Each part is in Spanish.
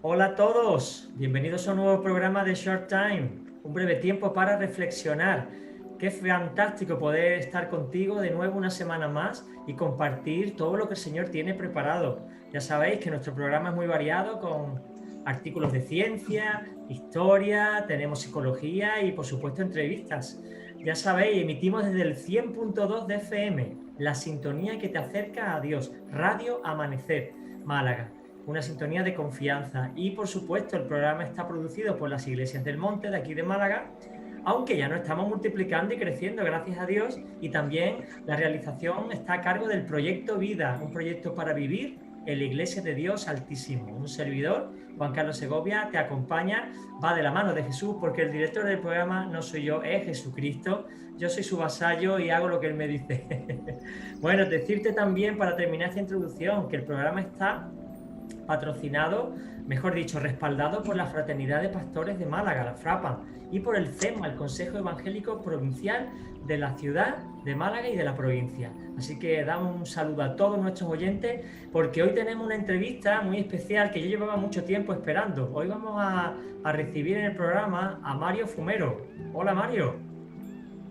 Hola a todos, bienvenidos a un nuevo programa de Short Time, un breve tiempo para reflexionar. Qué fantástico poder estar contigo de nuevo una semana más y compartir todo lo que el Señor tiene preparado. Ya sabéis que nuestro programa es muy variado con artículos de ciencia, historia, tenemos psicología y por supuesto entrevistas. Ya sabéis, emitimos desde el 100.2 de FM, la sintonía que te acerca a Dios, Radio Amanecer, Málaga, una sintonía de confianza. Y por supuesto, el programa está producido por las Iglesias del Monte de aquí de Málaga, aunque ya no estamos multiplicando y creciendo, gracias a Dios, y también la realización está a cargo del Proyecto Vida, un proyecto para vivir en la Iglesia de Dios Altísimo. Un servidor, Juan Carlos Segovia, te acompaña, va de la mano de Jesús, porque el director del programa no soy yo, es Jesucristo. Yo soy su vasallo y hago lo que él me dice. Bueno, decirte también, para terminar esta introducción, que el programa está patrocinado, mejor dicho, respaldado por la Fraternidad de Pastores de Málaga, la FRAPA, y por el CEMA, el Consejo Evangélico Provincial de la ciudad de Málaga y de la provincia. Así que damos un saludo a todos nuestros oyentes, porque hoy tenemos una entrevista muy especial que yo llevaba mucho tiempo esperando. Hoy vamos a recibir en el programa a Mario Fumero. Hola, Mario.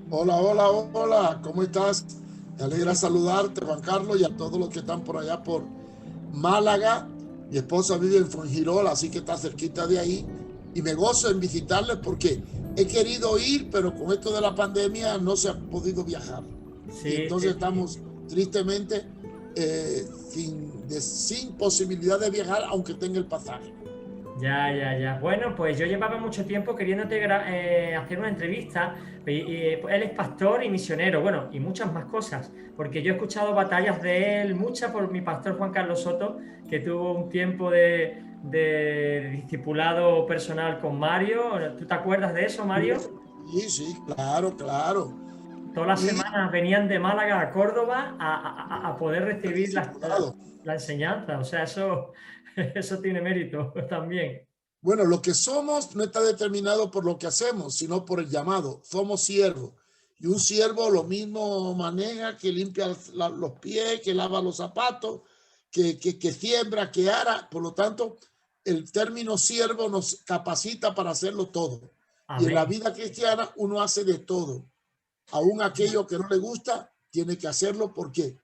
Hola, hola, hola, ¿cómo estás? Me alegra saludarte, Juan Carlos, y a todos los que están por allá por Málaga. Mi esposa vive en Fuengirola, así que está cerquita de ahí. Y me gozo en visitarles porque he querido ir, pero con esto de la pandemia no se ha podido viajar. Y Sí, entonces sí, sí. estamos tristemente sin posibilidad de viajar, aunque tenga el pasaje. Ya, ya, ya. Bueno, pues yo llevaba mucho tiempo queriéndote hacer una entrevista. Él es pastor y misionero, bueno, y muchas más cosas, porque yo he escuchado batallas de él, muchas por mi pastor Juan Carlos Soto, que tuvo un tiempo de discipulado personal con Mario. ¿Tú te acuerdas de eso, Mario? Sí, sí, claro, claro. Todas las Y semanas venían de Málaga a Córdoba a poder recibir discipulado. la enseñanza. O sea, eso, eso tiene mérito también. Bueno, lo que somos no está determinado por lo que hacemos, sino por el llamado. Somos siervos. Y un siervo lo mismo maneja, que limpia los pies, que lava los zapatos, que siembra, que ara. Por lo tanto, el término siervo nos capacita para hacerlo todo. Y en la Amén. vida cristiana uno hace de todo. Aún aquello que no le gusta, tiene que hacerlo porque...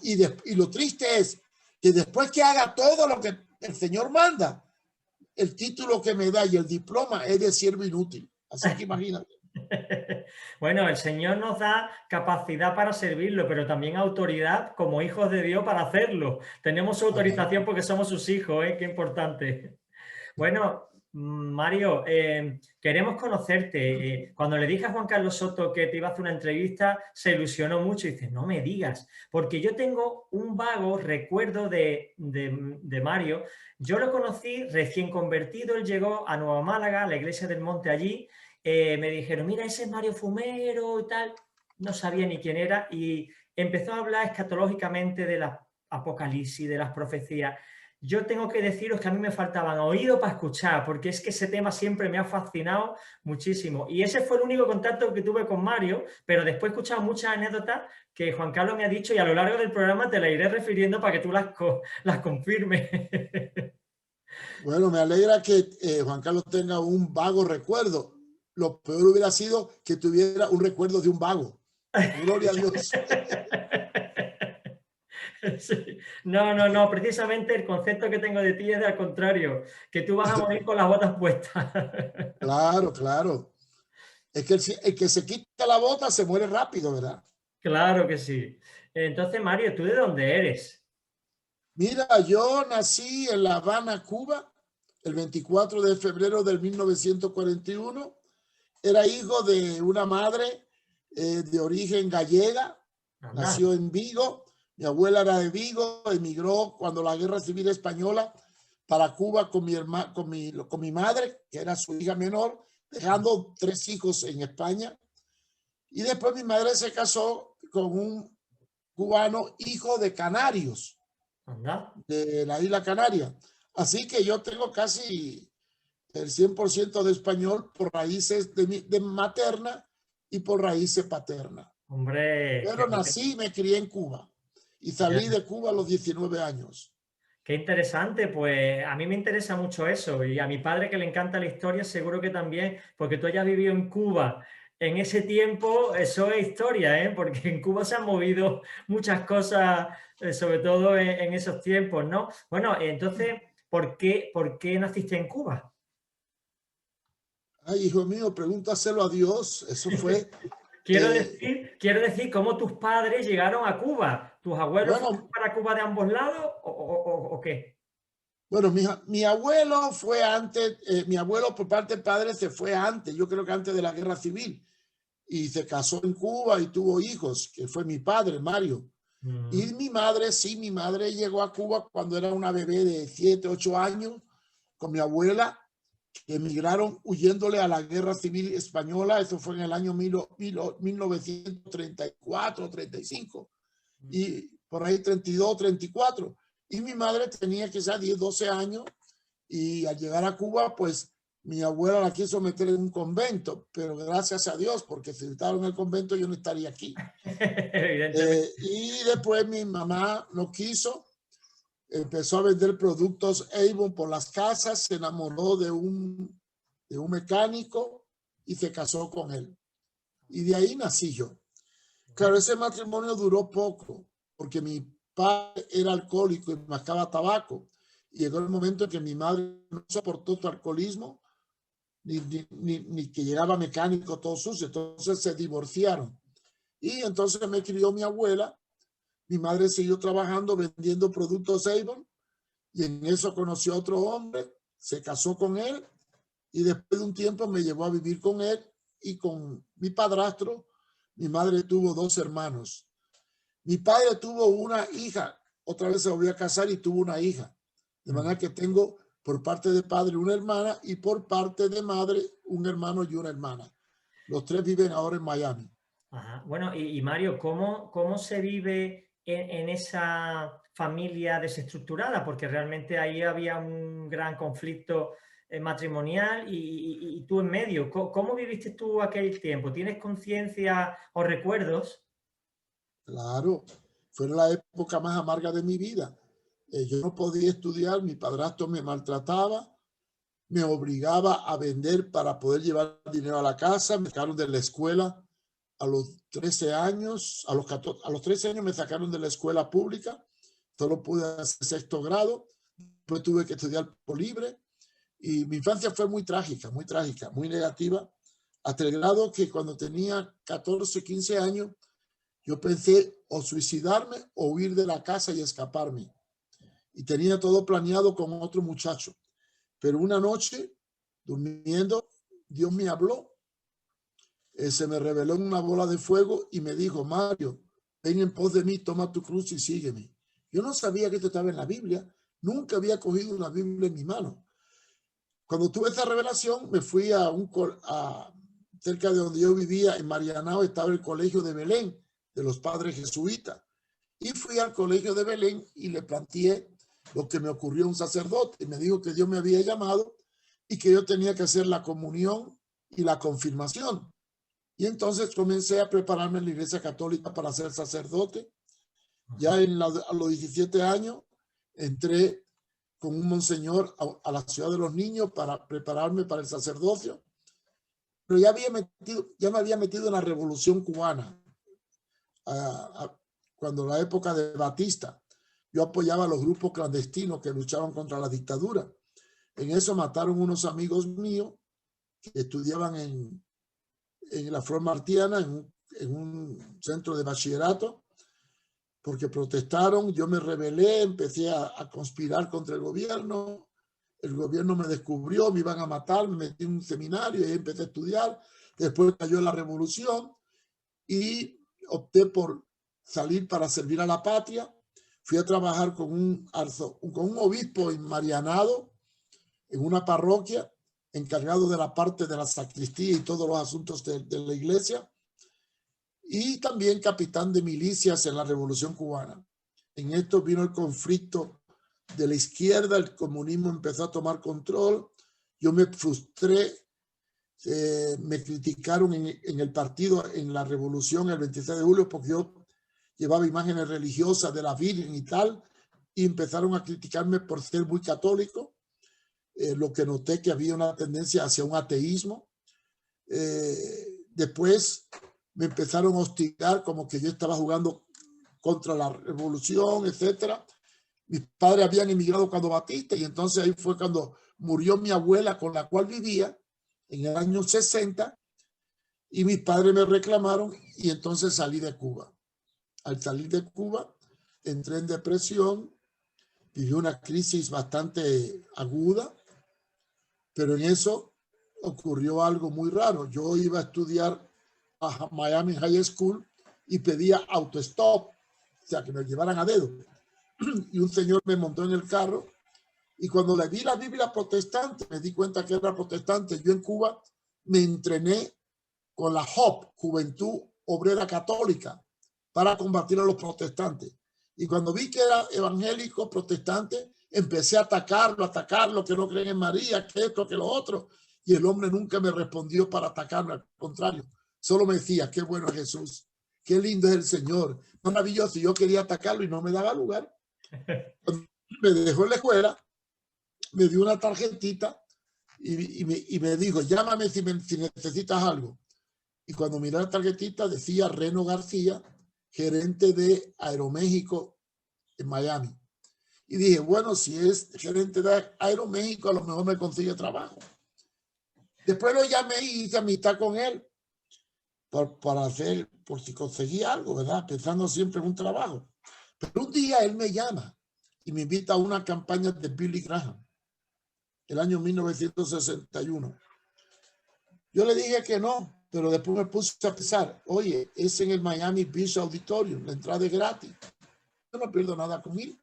Y lo triste es que después que haga todo lo que el Señor manda, el título que me da y el diploma es de siervo inútil. Así que imagínate. Bueno, el Señor nos da capacidad para servirlo, pero también autoridad como hijos de Dios para hacerlo. Tenemos su autorización porque somos sus hijos, ¿eh? Qué importante. Bueno, Mario, queremos conocerte. Cuando le dije a Juan Carlos Soto que te iba a hacer una entrevista, se ilusionó mucho y dice, no me digas, porque yo tengo un vago recuerdo de Mario. Yo lo conocí recién convertido, él llegó a Nueva Málaga, a la iglesia del Monte allí. Me dijeron, mira, ese es Mario Fumero y tal. No sabía ni quién era y empezó a hablar escatológicamente de la Apocalipsis, de las profecías. Yo tengo que deciros que a mí me faltaban oídos para escuchar, porque es que ese tema siempre me ha fascinado muchísimo. Y ese fue el único contacto que tuve con Mario, pero después he escuchado muchas anécdotas que Juan Carlos me ha dicho y a lo largo del programa te las iré refiriendo para que tú las confirmes. Bueno, me alegra que Juan Carlos tenga un vago recuerdo. Lo peor hubiera sido que tuviera un recuerdo de un vago. Gloria a Dios. Sí. No, no, no, precisamente el concepto que tengo de ti es al contrario, que tú vas a morir con las botas puestas. Claro, claro. Es que el que se quita la bota se muere rápido, ¿verdad? Claro que sí. Entonces, Mario, ¿tú de dónde eres? Mira, yo nací en La Habana, Cuba, el 24 de febrero del 1941. Era hijo de una madre de origen gallega, Anda. nació en Vigo. Mi abuela era de Vigo, emigró cuando la Guerra Civil Española para Cuba con mi madre, que era su hija menor, dejando 3 hijos en España. Y después mi madre se casó con un cubano, hijo de canarios, Anda. de la isla Canaria. Así que yo tengo casi el 100% de español por raíces de materna y por raíces paternas. Hombre, Pero nací y me crié en Cuba y ya, salí de Cuba a los 19 años. Qué interesante, pues a mí me interesa mucho eso y a mi padre que le encanta la historia seguro que también, porque tú hayas vivido en Cuba en ese tiempo, eso es historia, ¿eh? Porque en Cuba se han movido muchas cosas, sobre todo en esos tiempos, ¿no? Bueno, entonces, por qué naciste en Cuba? Ay, hijo mío, pregúntaselo a Dios. Eso fue, Quiero decir cómo tus padres llegaron a Cuba. ¿Tus abuelos fueron bueno, para Cuba de ambos lados o qué? bueno, mi abuelo fue antes, mi abuelo por parte de padre se fue antes, yo creo que antes de la guerra civil, y se casó en Cuba y tuvo hijos, que fue mi padre, Mario. Y Mm. mi madre, sí, mi madre llegó a Cuba cuando era una bebé de 7, 8 años, con mi abuela, que emigraron huyéndole a la guerra civil española. Eso fue en el año 1934, 35, y por ahí 32, 34. Y mi madre tenía quizás 10, 12 años, y al llegar a Cuba, pues mi abuela la quiso meter en un convento, pero gracias a Dios, porque si estaba en el convento yo no estaría aquí. Evidentemente. Y después mi mamá no quiso, empezó a vender productos Avon por las casas, se enamoró de un mecánico y se casó con él. Y de ahí nací yo. Claro, ese matrimonio duró poco, porque mi padre era alcohólico y mascaba tabaco. Y llegó el momento en que mi madre no soportó su alcoholismo, ni que llegaba mecánico todo sucio. Entonces se divorciaron. Y entonces me crió mi abuela. Mi madre siguió trabajando vendiendo productos Avon, y en eso conoció a otro hombre, se casó con él, y después de un tiempo me llevó a vivir con él y con mi padrastro. Mi madre tuvo 2 hermanos. Mi padre tuvo una hija, otra vez se volvió a casar y tuvo una hija. De manera que tengo por parte de padre una hermana y por parte de madre un hermano y una hermana. Los 3 viven ahora en Miami. Ajá. Bueno, y Mario, ¿cómo se vive en esa familia desestructurada? Porque realmente ahí había un gran conflicto matrimonial y tú en medio. ¿Cómo viviste tú aquel tiempo? ¿Tienes conciencia o recuerdos? Claro, fue la época más amarga de mi vida. Yo no podía estudiar, mi padrastro me maltrataba, me obligaba a vender para poder llevar dinero a la casa, me sacaron de la escuela a los 13 años, a los 14, a los 13 años me sacaron de la escuela pública, solo pude hacer 6º grado, después tuve que estudiar por libre, y mi infancia fue muy trágica, muy negativa, hasta el grado que cuando tenía 14, 15 años, yo pensé o suicidarme o huir de la casa y escaparme. Y tenía todo planeado con otro muchacho. Pero una noche, durmiendo, Dios me habló. Se me reveló en una bola de fuego y me dijo: Mario, ven en pos de mí, toma tu cruz y sígueme. Yo no sabía que esto estaba en la Biblia. Nunca había cogido una Biblia en mi mano. Cuando tuve esa revelación, me fui cerca de donde yo vivía, en Marianao, estaba el colegio de Belén, de los padres jesuitas. Y fui al colegio de Belén y le planteé lo que me ocurrió a un sacerdote. Y me dijo que Dios me había llamado y que yo tenía que hacer la comunión y la confirmación. Y entonces comencé a prepararme en la iglesia católica para ser sacerdote. Ya a los 17 años entré con un monseñor a la ciudad de los niños para prepararme para el sacerdocio. Pero ya me había metido en la revolución cubana. Cuando la época de Batista, yo apoyaba a los grupos clandestinos que luchaban contra la dictadura. En eso mataron unos amigos míos que estudiaban en la Flor Martiana, en un centro de bachillerato, porque protestaron. Yo me rebelé, empecé a conspirar contra el gobierno me descubrió, me iban a matar, me metí en un seminario y empecé a estudiar. Después cayó la revolución y opté por salir para servir a la patria. Fui a trabajar con un obispo en Marianao, en una parroquia, encargado de la parte de la sacristía y todos los asuntos de la iglesia, y también capitán de milicias en la Revolución Cubana. En esto vino el conflicto de la izquierda, el comunismo empezó a tomar control, yo me frustré, me criticaron en el partido, en la revolución el 26 de julio, porque yo llevaba imágenes religiosas de la Virgen y tal, y empezaron a criticarme por ser muy católico, lo que noté que había una tendencia hacia un ateísmo. Después me empezaron a hostigar como que yo estaba jugando contra la revolución, etcétera. Mis padres habían emigrado cuando Batista y entonces ahí fue cuando murió mi abuela con la cual vivía en el año 60 y mis padres me reclamaron y entonces salí de Cuba. Al salir de Cuba entré en depresión, viví una crisis bastante aguda, pero en eso ocurrió algo muy raro. Yo iba a estudiar a Miami High School y pedía autostop, o sea, que me llevaran a dedo. Y un señor me montó en el carro y cuando le vi la Biblia protestante, me di cuenta que era protestante. Yo en Cuba me entrené con la JOP, Juventud Obrera Católica, para combatir a los protestantes. Y cuando vi que era evangélico, protestante, empecé a atacarlo, que no creen en María, que esto, que lo otro. Y el hombre nunca me respondió para atacarme, al contrario. Solo me decía, qué bueno es Jesús, qué lindo es el Señor, maravilloso. Y yo quería atacarlo y no me daba lugar. Cuando me dejó en la escuela, me dio una tarjetita y me dijo, llámame si necesitas algo. Y cuando miré la tarjetita decía Reno García, gerente de Aeroméxico en Miami. Y dije, bueno, si es gerente de Aeroméxico, a lo mejor me consigue trabajo. Después lo llamé y hice amistad con él por si conseguía algo, ¿verdad? Pensando siempre en un trabajo. Pero un día él me llama y me invita a una campaña de Billy Graham, el año 1961. Yo le dije que no, pero después me puse a pensar, oye, es en el Miami Beach Auditorium, la entrada es gratis. Yo no pierdo nada con ir.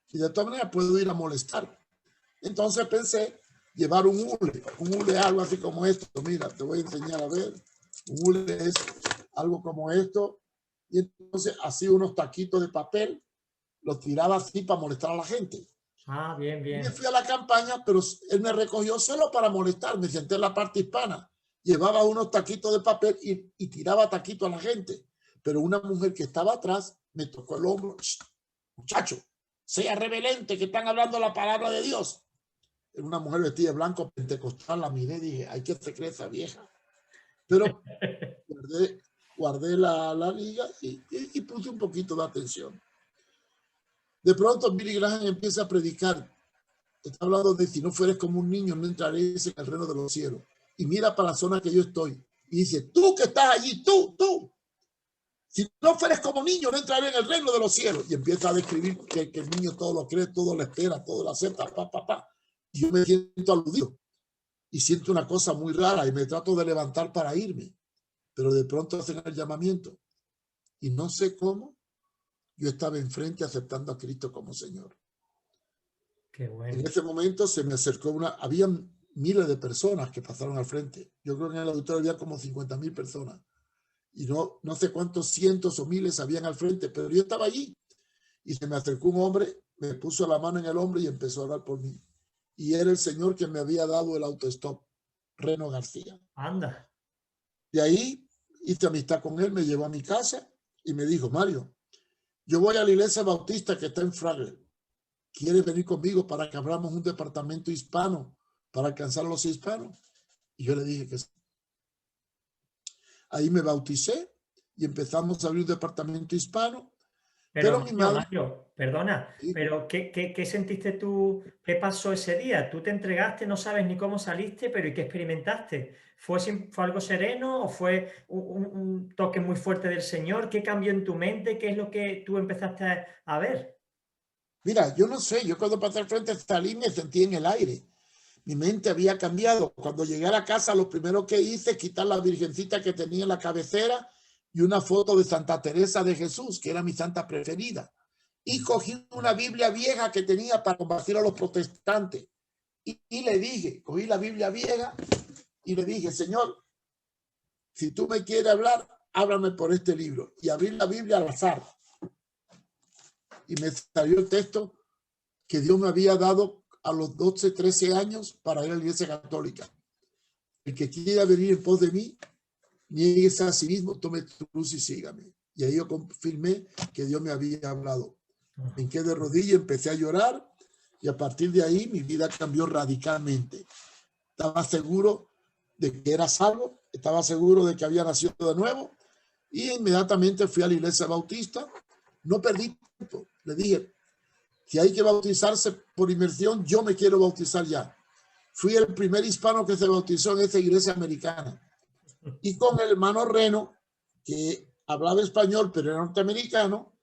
Y de todas maneras puedo ir a molestar. Entonces pensé llevar un hule. Un hule es algo así como esto. Mira, te voy a enseñar a ver. Un hule es algo como esto. Y entonces hacía unos taquitos de papel, los tiraba así para molestar a la gente. Ah, bien, Y me bien. fui a la campaña, pero él me recogió solo para molestar. Me senté en la parte hispana. Llevaba unos taquitos de papel y tiraba taquitos a la gente. Pero una mujer que estaba atrás me tocó el hombro. Muchacho, sea reverente, que están hablando la palabra de Dios. Era una mujer vestida de blanco pentecostal, la miré y dije, ay, ¿qué se cree esa vieja? Pero guardé la liga y puse un poquito de atención. De pronto Billy Graham empieza a predicar. Está hablando de si no fueres como un niño, no entraréis en el reino de los cielos. Y mira para la zona que yo estoy. Y dice, tú que estás allí, tú. Si no fueres como niño, no entraré en el reino de los cielos. Y empieza a describir que el niño todo lo cree, todo lo espera, todo lo acepta, Y yo me siento aludido. Y siento una cosa muy rara y me trato de levantar para irme. Pero de pronto hacen el llamamiento. Y no sé cómo, yo estaba enfrente aceptando a Cristo como Señor. Qué bueno. En ese momento se me acercó habían miles de personas que pasaron al frente. Yo creo que en el auditorio había como 50,000 personas. Y no sé cuántos cientos o miles habían al frente, pero yo estaba allí. Y se me acercó un hombre, me puso la mano en el hombro y empezó a hablar por mí. Y era el señor que me había dado el autostop, Reno García. Anda. De ahí hice amistad con él, me llevó a mi casa y me dijo, Mario, yo voy a la iglesia bautista que está en Fragler. ¿Quieres venir conmigo para que abramos un departamento hispano para alcanzar a los hispanos? Y yo le dije que sí. Ahí me bauticé y empezamos a abrir un departamento hispano. Pero mi madre... Mario, perdona, pero ¿qué sentiste tú? ¿Qué pasó ese día? Tú te entregaste, no sabes ni cómo saliste, pero ¿y qué experimentaste? ¿Fue algo sereno o fue un toque muy fuerte del Señor? ¿Qué cambió en tu mente? ¿Qué es lo que tú empezaste a ver? Mira, yo no sé, yo cuando pasé al frente salí me sentí en el aire. Mi mente había cambiado. Cuando llegué a la casa, lo primero que hice es quitar la virgencita que tenía en la cabecera y una foto de Santa Teresa de Jesús, que era mi santa preferida. Y cogí una Biblia vieja que tenía para combatir a los protestantes. Y le dije, cogí la Biblia vieja y le dije, Señor, si tú me quieres hablar, háblame por este libro. Y abrí la Biblia al azar. Y me salió el texto que Dios me había dado a los 12, 13 años para ir a la iglesia católica. El que quiera venir en pos de mí, nieguese a sí mismo, tome tu cruz y sígame. Y ahí yo confirmé que Dios me había hablado. Me hinqué de rodillas, empecé a llorar y a partir de ahí mi vida cambió radicalmente. Estaba seguro de que era salvo, estaba seguro de que había nacido de nuevo y inmediatamente fui a la iglesia bautista. No perdí tiempo. Le dije, si hay que bautizarse por inmersión, yo me quiero bautizar ya. Fui el primer hispano que se bautizó en esta iglesia americana. Y con el hermano Reno, que hablaba español, pero era norteamericano,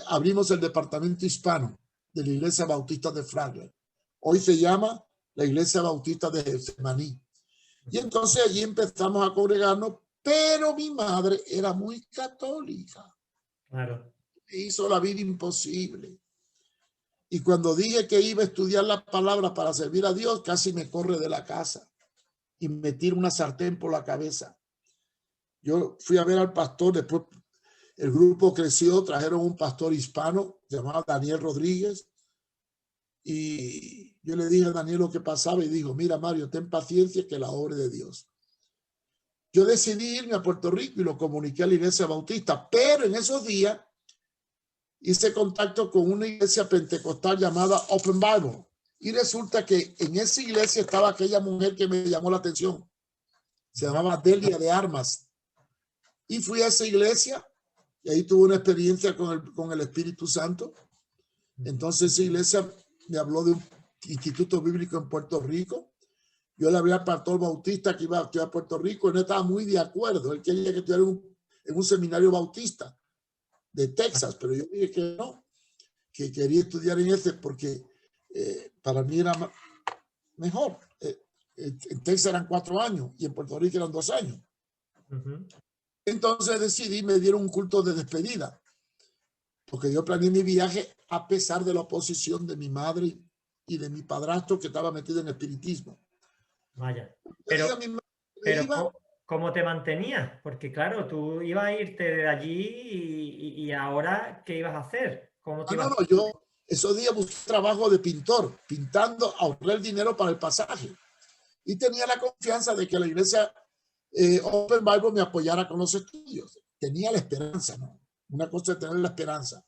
abrimos el departamento hispano de la iglesia bautista de Franklin. Hoy se llama la iglesia bautista de Getsemaní. Y entonces allí empezamos a congregarnos, pero mi madre era muy católica. Claro. Me hizo la vida imposible. Y cuando dije que iba a estudiar la palabra para servir a Dios, casi me corre de la casa y me tira una sartén por la cabeza. Yo fui a ver al pastor, después el grupo creció, trajeron un pastor hispano llamado Daniel Rodríguez y yo le dije a Daniel lo que pasaba y dijo, mira Mario, ten paciencia que la obra de Dios. Yo decidí irme a Puerto Rico y lo comuniqué a la iglesia bautista, pero en esos días hice contacto con una iglesia pentecostal llamada Open Bible y resulta que en esa iglesia estaba aquella mujer que me llamó la atención. Se llamaba Delia de Armas. Y fui a esa iglesia y ahí tuve una experiencia con el Espíritu Santo. Entonces esa iglesia me habló de un instituto bíblico en Puerto Rico. Yo le hablé al pastor bautista que iba a estudiar a Puerto Rico y no estaba muy de acuerdo. Él quería que estudiara en un seminario bautista de Texas, pero yo dije que no, que quería estudiar en ese porque para mí era mejor. En Texas eran 4 años y en Puerto Rico eran 2 años. Entonces decidí, me dieron un culto de despedida, porque yo planeé mi viaje a pesar de la oposición de mi madre y de mi padrastro que estaba metido en espiritismo. Vaya, pero ¿cómo te mantenías? Porque claro, tú ibas a irte de allí y ahora, ¿qué ibas a hacer? ¿Cómo te ibas? Yo esos días busqué trabajo de pintor, pintando, ahorré el dinero para el pasaje. Y tenía la confianza de que la iglesia Open Bible me apoyara con los estudios. Tenía la esperanza, ¿no? Una cosa es tener la esperanza.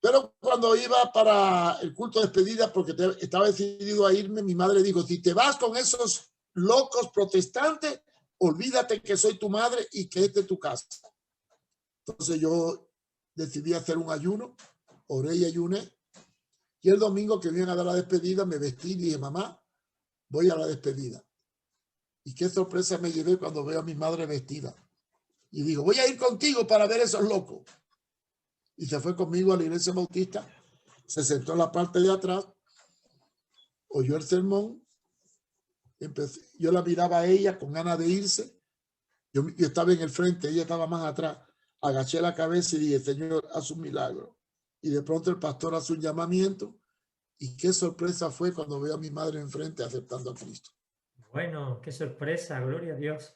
Pero cuando iba para el culto de despedida, porque estaba decidido a irme, mi madre dijo, si te vas con esos locos protestantes, olvídate que soy tu madre y que es de tu casa. Entonces yo decidí hacer un ayuno, oré y ayuné. Y el domingo que vienen a dar la despedida, me vestí y dije, mamá, voy a la despedida. Y qué sorpresa me llevé cuando veo a mi madre vestida. Y digo, voy a ir contigo para ver esos locos. Y se fue conmigo a la iglesia bautista, se sentó en la parte de atrás, oyó el sermón, yo la miraba a ella con ganas de irse, yo estaba en el frente, ella estaba más atrás, agaché la cabeza y dije, Señor, haz un milagro. Y de pronto el pastor hace un llamamiento y qué sorpresa fue cuando veo a mi madre enfrente aceptando a Cristo. Bueno, qué sorpresa, gloria a Dios.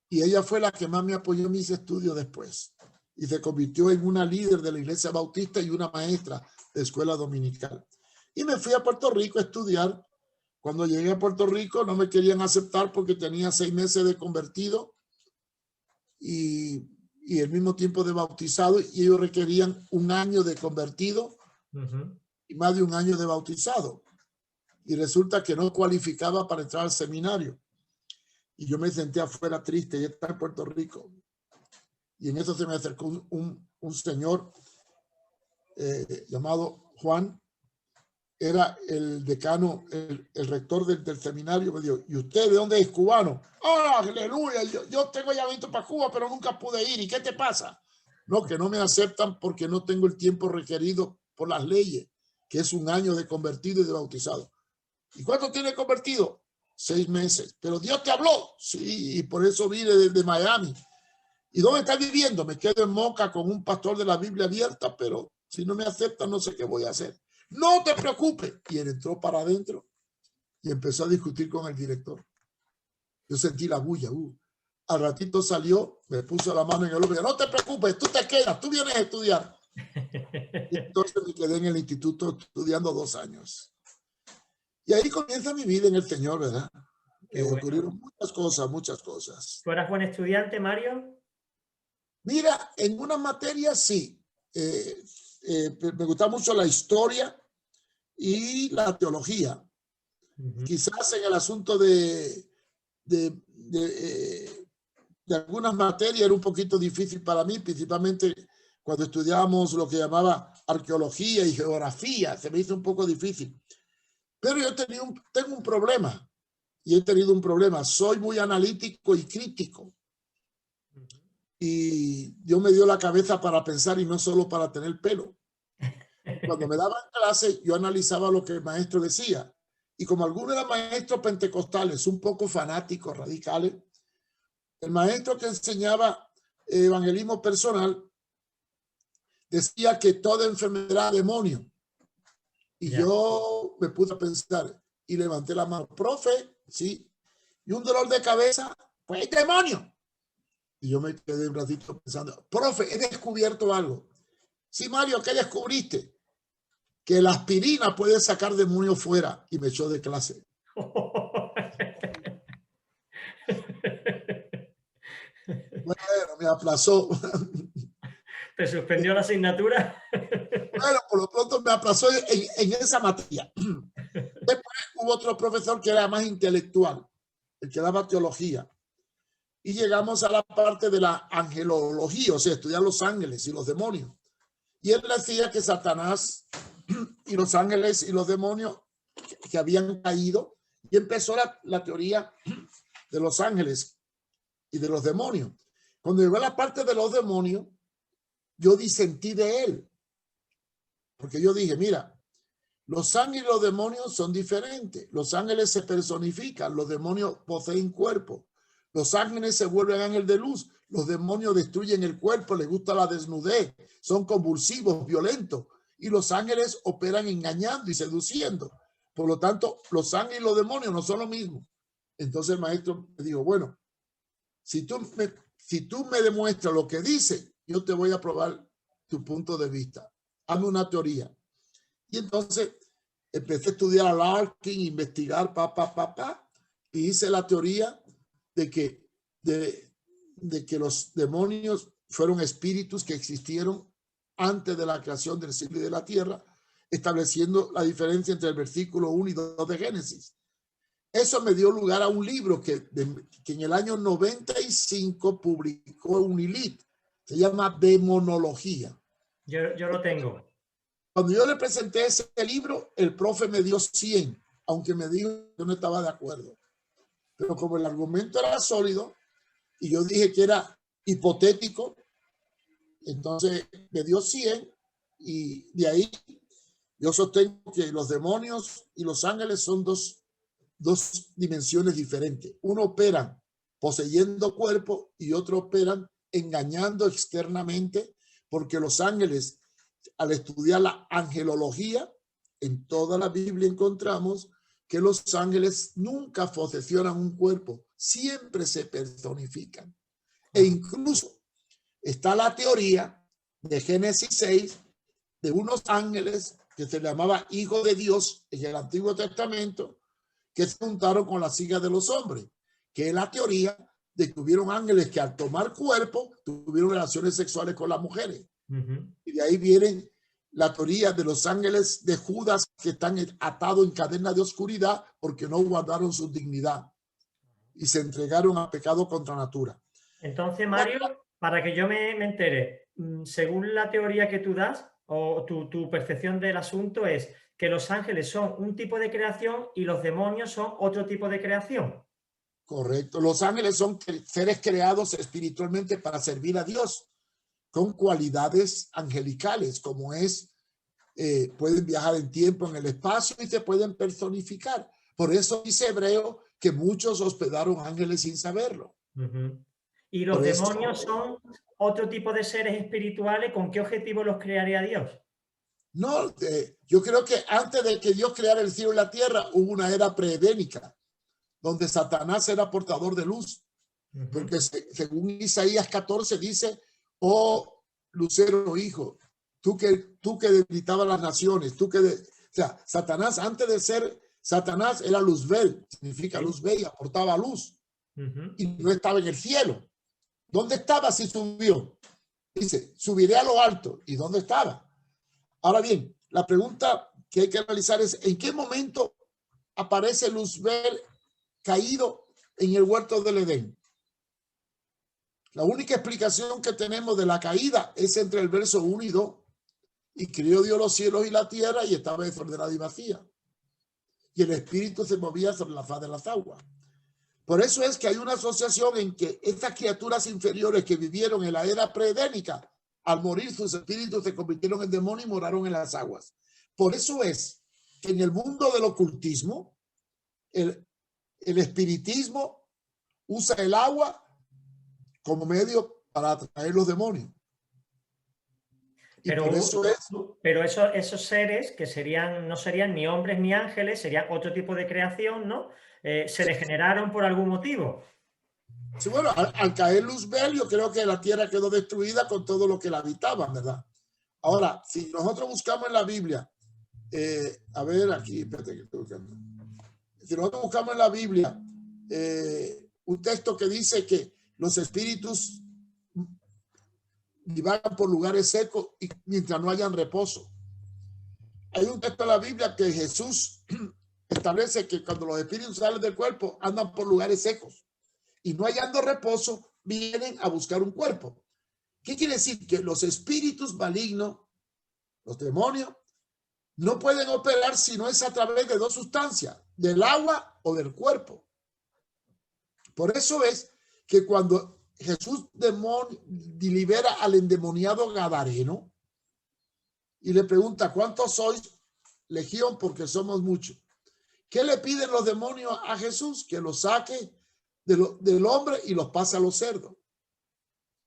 Y ella fue la que más me apoyó en mis estudios después. Y se convirtió en una líder de la iglesia bautista y una maestra de escuela dominical. Y me fui a Puerto Rico a estudiar. Cuando llegué a Puerto Rico no me querían aceptar porque tenía 6 meses de convertido y el mismo tiempo de bautizado. Y ellos requerían 1 año de convertido y más de 1 año de bautizado. Y resulta que no cualificaba para entrar al seminario. Y yo me senté afuera triste, ya estaba en Puerto Rico. Y en eso se me acercó un señor llamado Juan, era el decano, el rector del seminario. Me dijo, ¿y usted de dónde es? Cubano. ¡Oh, aleluya! Yo tengo llamamiento para Cuba, pero nunca pude ir. ¿Y qué te pasa? No, que no me aceptan porque no tengo el tiempo requerido por las leyes, que es 1 año de convertido y de bautizado. ¿Y cuánto tiene convertido? 6 meses. Pero Dios te habló. Sí, y por eso vine desde Miami. ¿Y dónde está viviendo? Me quedo en Moca con un pastor de la Biblia abierta, pero si no me aceptan, no sé qué voy a hacer. No te preocupes. Y él entró para adentro y empezó a discutir con el director. Yo sentí la bulla. Al ratito salió, me puso la mano en el hombro. No te preocupes, tú te quedas, tú vienes a estudiar. Y entonces me quedé en el instituto estudiando 2 años. Y ahí comienza mi vida en el Señor, ¿verdad? Ocurrieron muchas cosas, muchas cosas. ¿Tú eras buen estudiante, Mario? Mira, en una materia sí. me gusta mucho la historia y la teología. Quizás en el asunto de algunas materias era un poquito difícil para mí, principalmente cuando estudiábamos lo que llamaba arqueología y geografía, se me hizo un poco difícil. Pero yo tengo un problema, y he tenido un problema. Soy muy analítico y crítico. Y Dios me dio la cabeza para pensar y no solo para tener pelo. Cuando me daban clase, yo analizaba lo que el maestro decía. Y como algunos eran maestros pentecostales, un poco fanáticos, radicales, el maestro que enseñaba evangelismo personal decía que toda enfermedad era demonio. Y yo me puse a pensar y levanté la mano. Profe, sí. Y un dolor de cabeza, pues es demonio. Y yo me quedé un ratito pensando, profe, he descubierto algo. Sí, Mario, ¿qué descubriste? Que la aspirina puede sacar demonios fuera. Y me echó de clase. Bueno, me aplazó. ¿Te suspendió la asignatura? Bueno, por lo pronto me aplazó en esa materia. Después hubo otro profesor que era más intelectual, el que daba teología. Y llegamos a la parte de la angelología, o sea, estudiar los ángeles y los demonios. Y él decía que Satanás y los ángeles y los demonios que habían caído, y empezó la teoría de los ángeles y de los demonios. Cuando llegó a la parte de los demonios, yo disentí de él. Porque yo dije, mira, los ángeles y los demonios son diferentes. Los ángeles se personifican, los demonios poseen cuerpo. Los ángeles se vuelven ángeles de luz. Los demonios destruyen el cuerpo, les gusta la desnudez, son convulsivos, violentos. Y los ángeles operan engañando y seduciendo. Por lo tanto, los ángeles y los demonios no son lo mismo. Entonces el maestro me dijo, bueno, si tú me demuestras lo que dice, yo te voy a probar tu punto de vista. Hazme una teoría. Y entonces empecé a estudiar a Larkin, investigar, y hice la teoría de que los demonios fueron espíritus que existieron antes de la creación del cielo y de la tierra, estableciendo la diferencia entre el versículo 1 y 2 de Génesis. Eso me dio lugar a un libro que en el año 95 publicó Unilit. Se llama Demonología. Yo lo tengo. Cuando yo le presenté ese libro, el profe me dio 100, aunque me dijo que yo no estaba de acuerdo. Pero como el argumento era sólido y yo dije que era hipotético, entonces me dio 100 y de ahí yo sostengo que los demonios y los ángeles son dos dimensiones diferentes. Uno opera poseyendo cuerpo y otro operan engañando externamente, porque los ángeles, al estudiar la angelología, en toda la Biblia encontramos que los ángeles nunca posesionan un cuerpo, siempre se personifican. E incluso está la teoría de Génesis 6 de unos ángeles que se llamaba hijos de Dios en el Antiguo Testamento, que se juntaron con las hijas de los hombres, que es la teoría de que hubieron ángeles que al tomar cuerpo tuvieron relaciones sexuales con las mujeres. Y de ahí viene la teoría de los ángeles de Judas que están atados en cadena de oscuridad porque no guardaron su dignidad y se entregaron a pecado contra natura. Entonces, Mario, para que yo me entere, según la teoría que tú das o tu percepción del asunto es que los ángeles son un tipo de creación y los demonios son otro tipo de creación. Correcto. Los ángeles son seres creados espiritualmente para servir a Dios, con cualidades angelicales, como pueden viajar en tiempo, en el espacio y se pueden personificar. Por eso dice Hebreo que muchos hospedaron ángeles sin saberlo. ¿Y los demonios son otro tipo de seres espirituales? ¿Con qué objetivo los crearía Dios? No, yo creo que antes de que Dios creara el cielo y la tierra, hubo una era preedénica, donde Satanás era portador de luz. Porque según Isaías 14 dice, oh Lucero hijo, tú que debilitabas las naciones, o sea, Satanás, antes de ser Satanás, era Luzbel, significa luz bella, aportaba luz, y no estaba en el cielo. ¿Dónde estaba si subió? Dice, subiré a lo alto. ¿Y dónde estaba? Ahora bien, la pregunta que hay que analizar es ¿en qué momento aparece Luzbel caído en el huerto del Edén? La única explicación que tenemos de la caída es entre el verso 1 y 2. Y crió Dios los cielos y la tierra y estaba desordenada y vacía. Y el espíritu se movía sobre la faz de las aguas. Por eso es que hay una asociación en que estas criaturas inferiores que vivieron en la era preedénica, al morir sus espíritus se convirtieron en demonios y moraron en las aguas. Por eso es que en el mundo del ocultismo, el espiritismo usa el agua como medio para atraer los demonios. Y por eso es... Pero esos seres que no serían ni hombres ni ángeles, serían otro tipo de creación, ¿no? Se degeneraron por algún motivo. Sí, bueno, al caer Luzbel, yo creo que la tierra quedó destruida con todo lo que la habitaban, ¿verdad? Ahora, si nosotros buscamos en la Biblia, a ver aquí, espérate que estoy buscando. Si nosotros buscamos en la Biblia un texto que dice que los espíritus divagan por lugares secos y mientras no hayan reposo. Hay un texto en la Biblia que Jesús establece que cuando los espíritus salen del cuerpo andan por lugares secos y no hallando reposo vienen a buscar un cuerpo. ¿Qué quiere decir? Que los espíritus malignos, los demonios, no pueden operar si no es a través de dos sustancias, del agua o del cuerpo. Por eso es que cuando Jesús libera al endemoniado gadareno y le pregunta, ¿cuántos sois? Legión, porque somos muchos. ¿Qué le piden los demonios a Jesús? Que los saque del hombre y los pase a los cerdos.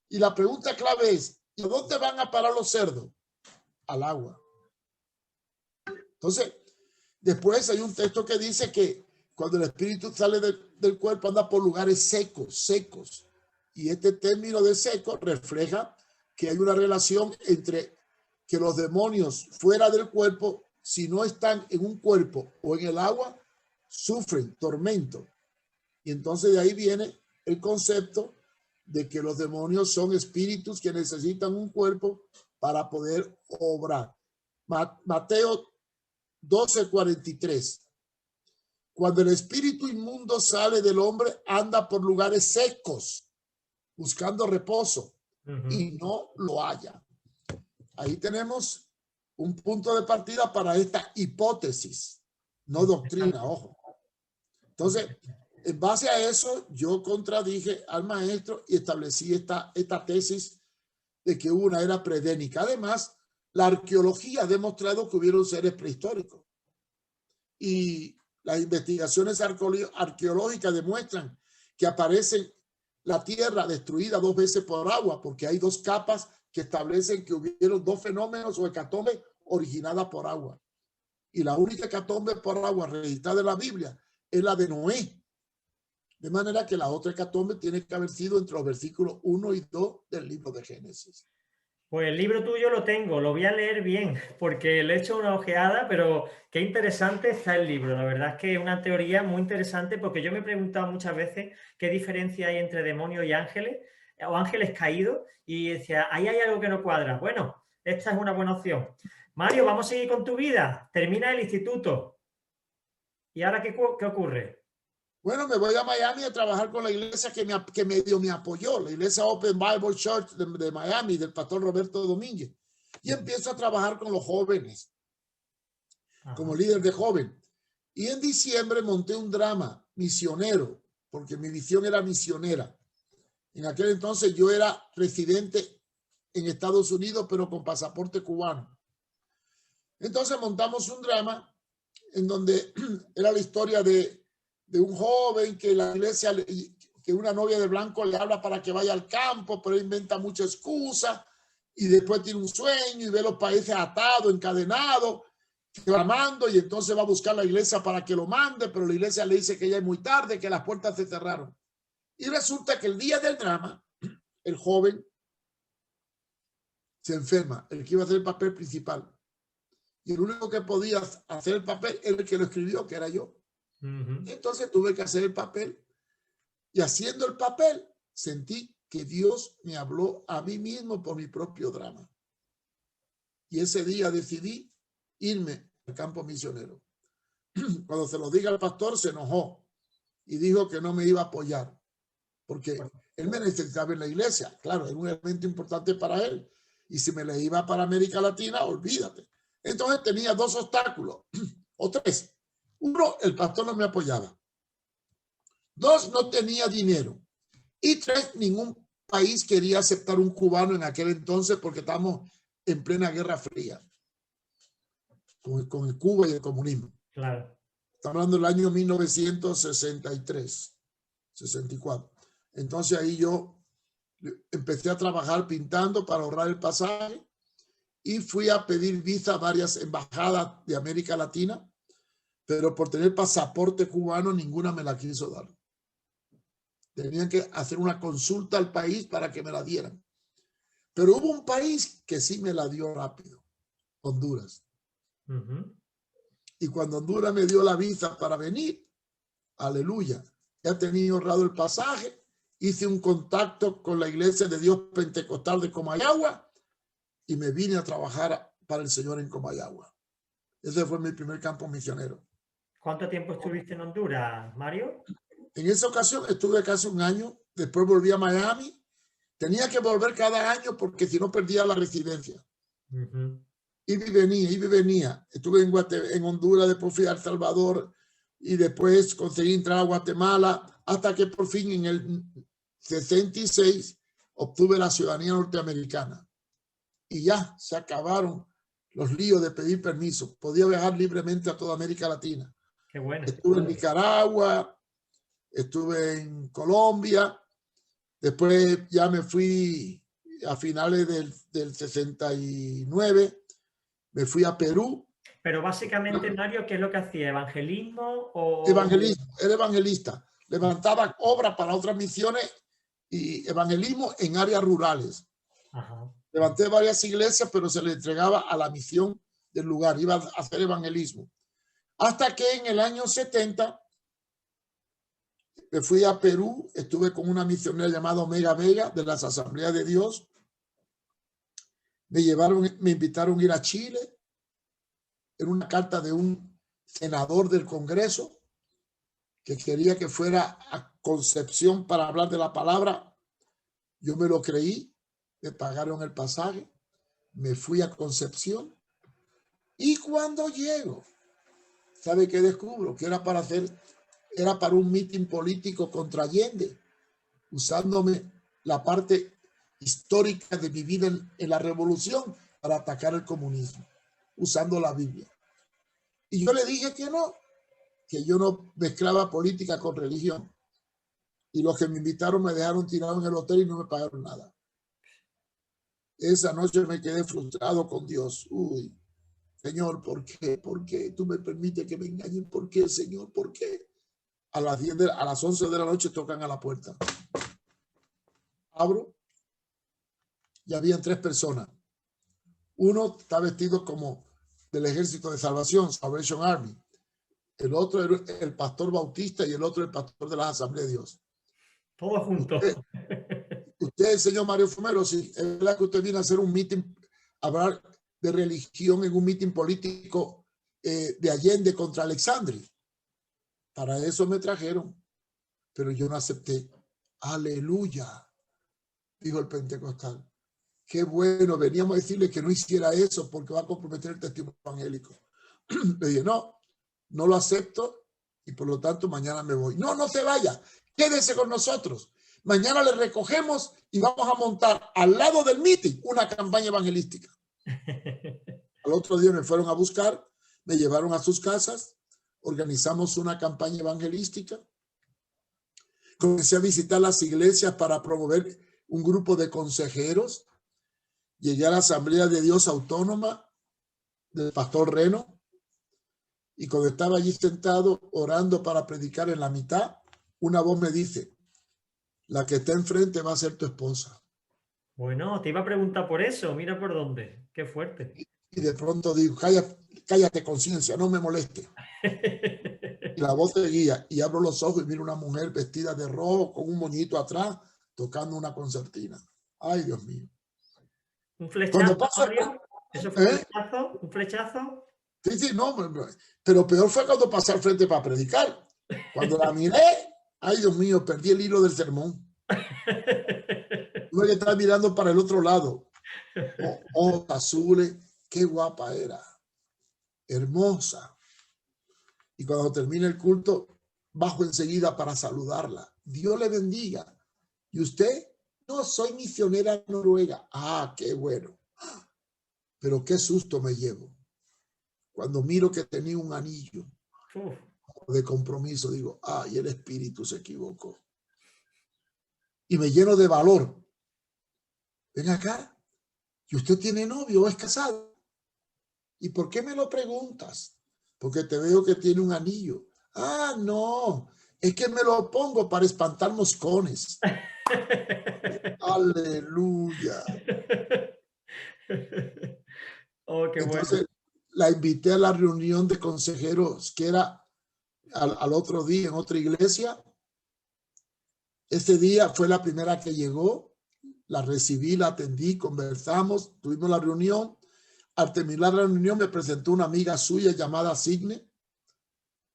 Y la pregunta clave es, ¿y a dónde van a parar los cerdos? Al agua. Entonces, después hay un texto que dice que cuando el espíritu sale del cuerpo anda por lugares secos. Y este término de seco refleja que hay una relación entre que los demonios fuera del cuerpo, si no están en un cuerpo o en el agua, sufren tormento. Y entonces de ahí viene el concepto de que los demonios son espíritus que necesitan un cuerpo para poder obrar. Mateo 12:43. Cuando el espíritu inmundo sale del hombre, anda por lugares secos, buscando reposo, y no lo halla. Ahí tenemos un punto de partida para esta hipótesis, no doctrina, ojo. Entonces, en base a eso, yo contradije al maestro y establecí esta tesis de que hubo una era preedénica. Además, la arqueología ha demostrado que hubieron seres prehistóricos. Y las investigaciones arqueológicas demuestran que aparece la tierra destruida 2 veces por agua, porque hay 2 capas que establecen que hubieron 2 fenómenos o hecatombes originadas por agua. Y la única hecatombe por agua registrada en la Biblia es la de Noé. De manera que la otra hecatombe tiene que haber sido entre los versículos 1 y 2 del libro de Génesis. Pues el libro tuyo lo tengo, lo voy a leer bien, porque le he hecho una ojeada, pero qué interesante está el libro. La verdad es que es una teoría muy interesante, porque yo me he preguntado muchas veces qué diferencia hay entre demonios y ángeles, o ángeles caídos, y decía, ahí hay algo que no cuadra. Bueno, esta es una buena opción. Mario, vamos a seguir con tu vida. Termina el instituto. ¿Y ahora qué ocurre? Bueno, me voy a Miami a trabajar con la iglesia que medio me apoyó, la iglesia Open Bible Church de Miami, del pastor Roberto Domínguez. Y empiezo a trabajar con los jóvenes, como líder de joven. Y en diciembre monté un drama misionero, porque mi visión era misionera. En aquel entonces yo era residente en Estados Unidos, pero con pasaporte cubano. Entonces montamos un drama en donde era la historia de un joven que la iglesia, que una novia de blanco le habla para que vaya al campo, pero inventa mucha excusa y después tiene un sueño y ve los países atados, encadenados, clamando, y entonces va a buscar la iglesia para que lo mande, pero la iglesia le dice que ya es muy tarde, que las puertas se cerraron. Y resulta que el día del drama, el joven se enferma, el que iba a hacer el papel principal. Y el único que podía hacer el papel era el que lo escribió, que era yo. Entonces tuve que hacer el papel, y haciendo el papel sentí que Dios me habló a mí mismo por mi propio drama. y ese día decidí irme al campo misionero. Cuando se lo dije al pastor, se enojó y dijo que no me iba a apoyar, porque él me necesitaba en la iglesia. Claro, era un elemento importante para él. Y si me le iba para América Latina, olvídate. Entonces tenía dos obstáculos, o tres. Uno, el pastor no me apoyaba. Dos, no tenía dinero. Y tres, ningún país quería aceptar un cubano en aquel entonces porque estábamos en plena Guerra Fría con el Cuba y el comunismo. Claro. Estamos hablando del año 1963, 64. Entonces ahí yo empecé a trabajar pintando para ahorrar el pasaje y fui a pedir visa a varias embajadas de América Latina, pero por tener pasaporte cubano ninguna me la quiso dar. Tenían que hacer una consulta al país para que me la dieran. Pero hubo un país que sí me la dio rápido, Honduras. Y cuando Honduras me dio la visa para venir, aleluya, ya tenía ahorrado el pasaje, hice un contacto con la Iglesia de Dios Pentecostal de Comayagua y me vine a trabajar para el Señor en Comayagua. Ese fue mi primer campo misionero. ¿Cuánto tiempo estuviste en Honduras, Mario? En esa ocasión estuve casi un año, después volví a Miami. Tenía que volver cada año porque si no perdía la residencia. Y venía. Estuve en Honduras, después fui a El Salvador y después conseguí entrar a Guatemala hasta que por fin en el 66 obtuve la ciudadanía norteamericana. Y ya se acabaron los líos de pedir permiso. Podía viajar libremente a toda América Latina. Qué bueno. Estuve en Nicaragua, estuve en Colombia, después ya me fui a finales del 69, me fui a Perú. Pero básicamente, Mario, ¿qué es lo que hacía? ¿Evangelismo o...? Evangelismo, era evangelista. Levantaba obras para otras misiones y evangelismo en áreas rurales. Ajá. Levanté varias iglesias, pero se le entregaba a la misión del lugar. Iba a hacer evangelismo. Hasta que en el año 70 me fui a Perú, estuve con una misionera llamada Omega Vega de las Asambleas de Dios. Me invitaron a ir a Chile en una carta de un senador del Congreso que quería que fuera a Concepción para hablar de la palabra. Yo me lo creí, me pagaron el pasaje, me fui a Concepción y cuando llego, ¿sabe qué descubro? Que era para un mitin político contra Allende, usándome la parte histórica de mi vida en la revolución para atacar el comunismo, usando la Biblia. Y yo le dije que no, que yo no mezclaba política con religión. Y los que me invitaron me dejaron tirado en el hotel y no me pagaron nada. Esa noche me quedé frustrado con Dios. Uy, Señor, ¿por qué? ¿Por qué tú me permites que me engañen? ¿Por qué, Señor? ¿Por qué? A las 11 de la noche tocan a la puerta. Abro y habían 3 personas. Uno está vestido como del Ejército de Salvación, Salvation Army. El otro era el pastor Bautista y el otro el pastor de las Asambleas de Dios. Todos juntos. Usted, el señor Mario Fumero, sí, es verdad que usted viene a hacer un mitin, a hablar de religión en un mitin político de Allende contra Alexandri. Para eso me trajeron, pero yo no acepté. Aleluya, dijo el pentecostal. Qué bueno, veníamos a decirle que no hiciera eso porque va a comprometer el testimonio evangélico. Le dije, no lo acepto y por lo tanto mañana me voy. No se vaya, quédese con nosotros. Mañana le recogemos y vamos a montar al lado del mitin una campaña evangelística. Al otro día me fueron a buscar, me llevaron a sus casas, organizamos una campaña evangelística. Comencé a visitar las iglesias para promover un grupo de consejeros. Llegué a la Asamblea de Dios Autónoma del pastor Reno y cuando estaba allí sentado orando para predicar en la mitad, una voz me dice, la que está enfrente va a ser tu esposa. Bueno, te iba a preguntar por eso, mira por dónde, qué fuerte. Y de pronto digo, cállate conciencia, no me moleste. Y la voz seguía y abro los ojos y miro una mujer vestida de rojo con un moñito atrás tocando una concertina. Ay, Dios mío. Un flechazo, Mario. ¿Eso fue un ¿Eh? flechazo? ¿Un flechazo? Sí, sí, no, pero peor fue cuando pasé al frente para predicar. Cuando la miré, ay Dios mío, perdí el hilo del sermón. Tuve que estar mirando para el otro lado. Ojos azules, qué guapa era, hermosa. Y cuando termine el culto, bajo enseguida para saludarla. Dios le bendiga. ¿Y usted? No, soy misionera en Noruega. Ah, qué bueno. Pero qué susto me llevo. Cuando miro que tenía un anillo Uf. de compromiso, digo, ay, el espíritu se equivocó. Y me lleno de valor. Ven acá. ¿Y usted tiene novio o es casado? ¿Y por qué me lo preguntas? Porque te veo que tiene un anillo. Ah, no, es que me lo pongo para espantar moscones. Aleluya. Oh, qué bueno. Entonces la invité a la reunión de consejeros que era al otro día en otra iglesia. Ese día fue la primera que llegó. La recibí, la atendí, conversamos, tuvimos la reunión. Al terminar la reunión me presentó una amiga suya llamada Signe,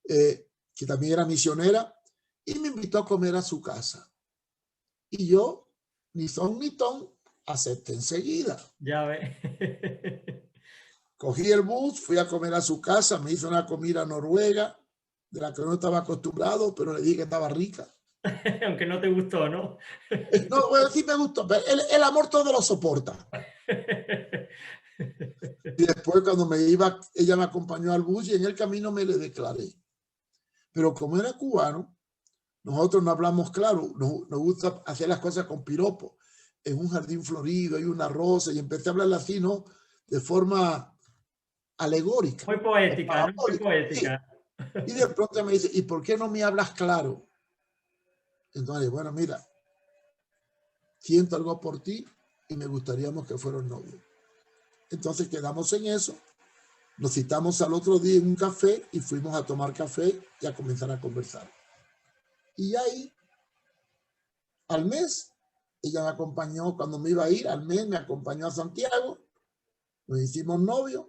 que también era misionera, y me invitó a comer a su casa. Y yo, ni son ni ton, acepté enseguida. Ya ves. Cogí el bus, fui a comer a su casa, me hizo una comida noruega, de la que no estaba acostumbrado, pero le dije que estaba rica. Aunque no te gustó, ¿no? No, bueno, sí me gustó, pero el amor todo lo soporta. Y después cuando me iba, ella me acompañó al bus y en el camino me le declaré. Pero como era cubano, nosotros no hablamos claro, nos gusta hacer las cosas con piropo. En un jardín florido hay una rosa y empecé a hablar así, ¿no? De forma alegórica. Muy poética, ¿no? Muy Sí. poética. Y de pronto me dice, ¿y por qué no me hablas claro? Entonces, bueno, mira, siento algo por ti y me gustaría que fueran novios. Entonces quedamos en eso, nos citamos al otro día en un café y fuimos a tomar café y a comenzar a conversar. Y ahí, al mes, ella me acompañó cuando me iba a ir, al mes me acompañó a Santiago, nos hicimos novios,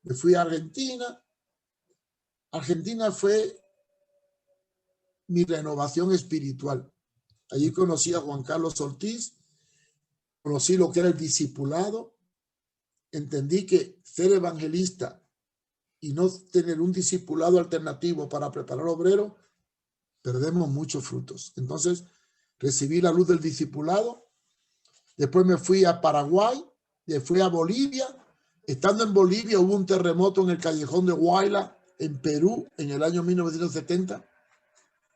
me fui a Argentina. Argentina fue mi renovación espiritual. Allí conocí a Juan Carlos Ortiz, conocí lo que era el discipulado, entendí que ser evangelista y no tener un discipulado alternativo para preparar obreros, perdemos muchos frutos. Entonces, recibí la luz del discipulado, después me fui a Paraguay, después fui a Bolivia. Estando en Bolivia hubo un terremoto en el callejón de Huayla, en Perú, en el año 1970.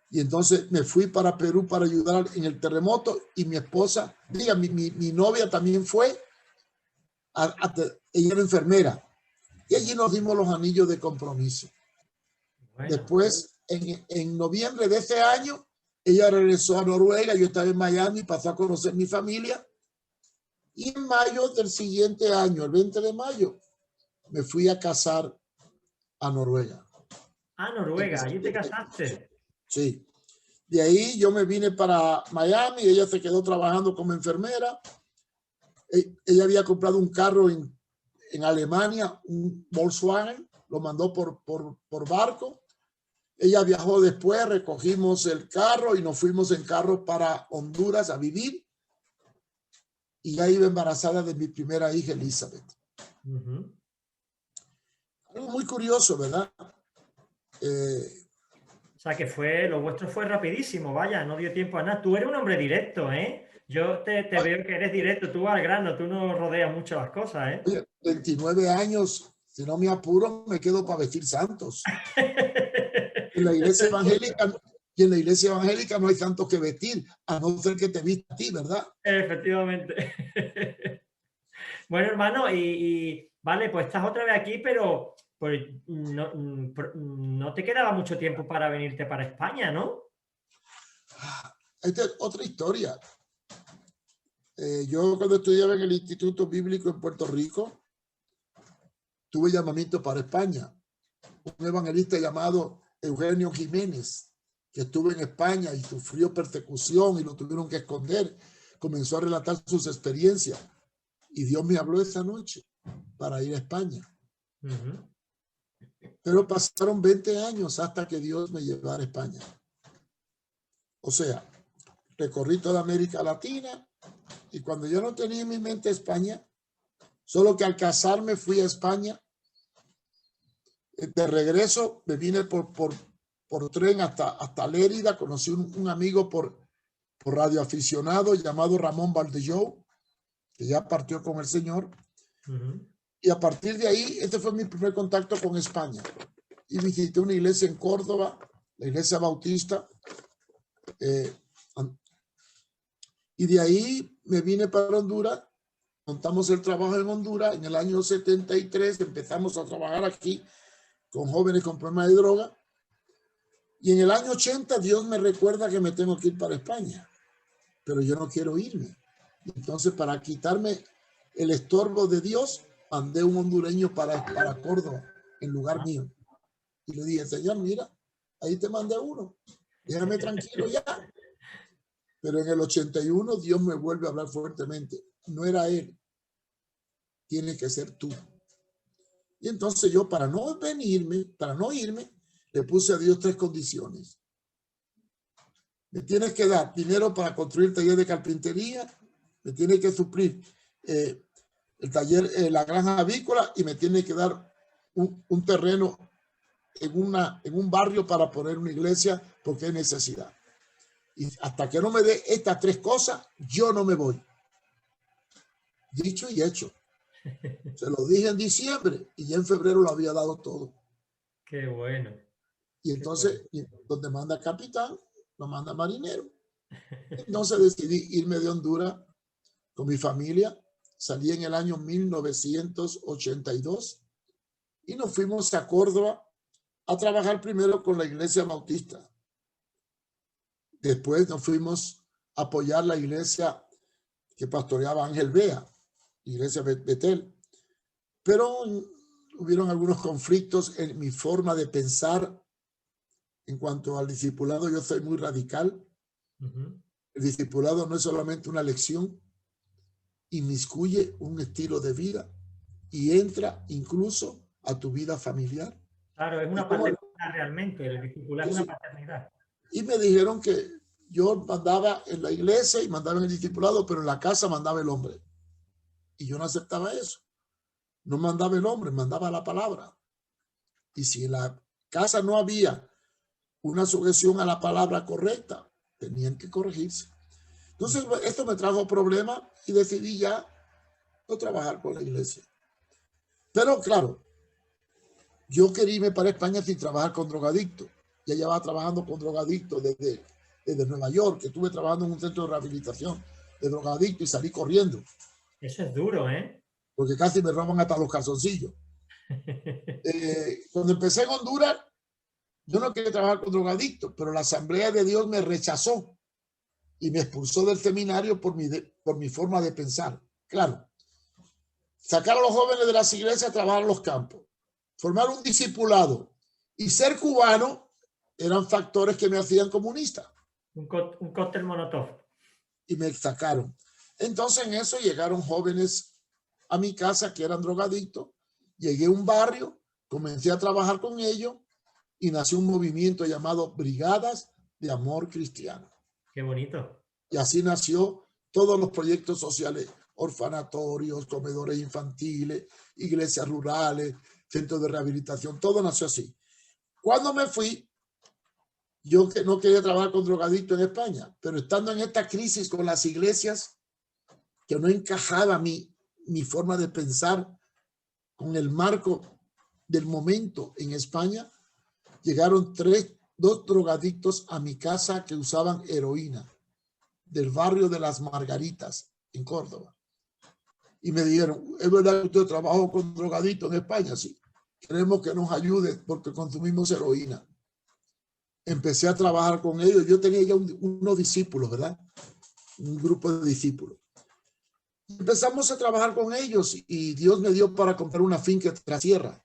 Y entonces me fui para Perú para ayudar en el terremoto y mi esposa, mi novia también fue, ella era enfermera y allí nos dimos los anillos de compromiso. Bueno. Después, en noviembre de ese año, ella regresó a Noruega, yo estaba en Miami, pasó a conocer mi familia y en mayo del siguiente año, el 20 de mayo, me fui a casar a Noruega. Ah, Noruega, allí te casaste. Sí. De ahí yo me vine para Miami, ella se quedó trabajando como enfermera. Ella había comprado un carro en Alemania, un Volkswagen, lo mandó por barco. Ella viajó después, recogimos el carro y nos fuimos en carro para Honduras a vivir. Y ya iba embarazada de mi primera hija, Elizabeth. Algo muy curioso, ¿verdad? O sea que lo vuestro fue rapidísimo, vaya, no dio tiempo a nada. Tú eres un hombre directo, ¿eh? Yo te veo que eres directo, tú al grano, tú no rodeas mucho las cosas, ¿eh? Oye, 29 años, si no me apuro, me quedo para vestir santos. En la iglesia evangélica, y en la iglesia evangélica no hay santos que vestir, a no ser que te vista a ti, ¿verdad? Efectivamente. Bueno, hermano, vale, pues estás otra vez aquí, pero pues, no te quedaba mucho tiempo para venirte para España, ¿no? Esta es otra historia. Yo cuando estudiaba en el Instituto Bíblico en Puerto Rico, tuve llamamiento para España. Un evangelista llamado Eugenio Jiménez, que estuvo en España y sufrió persecución y lo tuvieron que esconder, comenzó a relatar sus experiencias. Y Dios me habló esa noche. para ir a España. Ujú. Pero pasaron 20 años hasta que Dios me llevara a España. O sea, recorrí toda América Latina y cuando yo no tenía en mi mente España, solo que al casarme fui a España. De regreso me vine por tren hasta Lérida. Conocí un amigo por radioaficionado llamado Ramón Valdelló, que ya partió con el Señor. Ujú. Y a partir de ahí, este fue mi primer contacto con España. Y visité una iglesia en Córdoba, la iglesia bautista. Y de ahí me vine para Honduras. Montamos el trabajo en Honduras. En el año 73 empezamos a trabajar aquí con jóvenes con problemas de droga. Y en el año 80 Dios me recuerda que me tengo que ir para España. Pero yo no quiero irme. Entonces, para quitarme el estorbo de Dios, mandé un hondureño para Córdoba, en lugar mío. Y le dije, Señor, mira, ahí te mandé uno. Déjame tranquilo ya. Pero en el 81 Dios me vuelve a hablar fuertemente. No era él. Tiene que ser tú. Y entonces yo, para no irme, le puse a Dios 3 condiciones. Me tienes que dar dinero para construir taller de carpintería, me tienes que suplir el taller, la granja avícola, y me tienes que dar un terreno en un barrio para poner una iglesia porque hay necesidad. Y hasta que no me dé estas 3 cosas, yo no me voy. Dicho y hecho. Se lo dije en diciembre y ya en febrero lo había dado todo. Qué bueno. Y entonces, donde manda capitán, no manda marinero. Entonces decidí irme de Honduras con mi familia. Salí en el año 1982 y nos fuimos a Córdoba a trabajar primero con la iglesia bautista. Después nos fuimos a apoyar la iglesia que pastoreaba Ángel Bea, iglesia Betel. Pero hubieron algunos conflictos en mi forma de pensar en cuanto al discipulado. Yo soy muy radical. Ujú. El discipulado no es solamente una lección, inmiscuye un estilo de vida y entra incluso a tu vida familiar. Claro, es una paternidad realmente, el discipular es una paternidad. Y me dijeron que yo mandaba en la iglesia y mandaba en el discipulado, pero en la casa mandaba el hombre. Y yo no aceptaba eso. No mandaba el hombre, mandaba la palabra. Y si en la casa no había una sujeción a la palabra correcta, tenían que corregirse. Entonces, esto me trajo problemas y decidí ya no trabajar con la iglesia. Pero claro, yo quería irme para España sin trabajar con drogadictos. Ya llevaba trabajando con drogadictos desde Nueva York, que estuve trabajando en un centro de rehabilitación de drogadictos y salí corriendo. Eso es duro, ¿eh? Porque casi me roban hasta los calzoncillos. Cuando empecé en Honduras, yo no quería trabajar con drogadictos, pero la Asamblea de Dios me rechazó y me expulsó del seminario por mi forma de pensar. Claro, sacar a los jóvenes de las iglesias a trabajar en los campos, formar un discipulado y ser cubano eran factores que me hacían comunista. Un cóctel molotov. Y me sacaron. Entonces en eso llegaron jóvenes a mi casa que eran drogadictos. Llegué a un barrio, comencé a trabajar con ellos y nació un movimiento llamado Brigadas de Amor Cristiano. Qué bonito. Y así nació todos los proyectos sociales, orfanatorios, comedores infantiles, iglesias rurales, centros de rehabilitación, todo nació así. Cuando me fui, yo que no quería trabajar con drogadictos en España, pero estando en esta crisis con las iglesias, que no encajaba mi forma de pensar con el marco del momento en España, llegaron 2 drogadictos a mi casa que usaban heroína del barrio de Las Margaritas en Córdoba. Y me dijeron, ¿es verdad que usted trabajó con drogadictos en España? Sí. Queremos que nos ayude porque consumimos heroína. Empecé a trabajar con ellos. Yo tenía ya unos discípulos, ¿verdad? Un grupo de discípulos. Empezamos a trabajar con ellos y Dios me dio para comprar una finca en la sierra.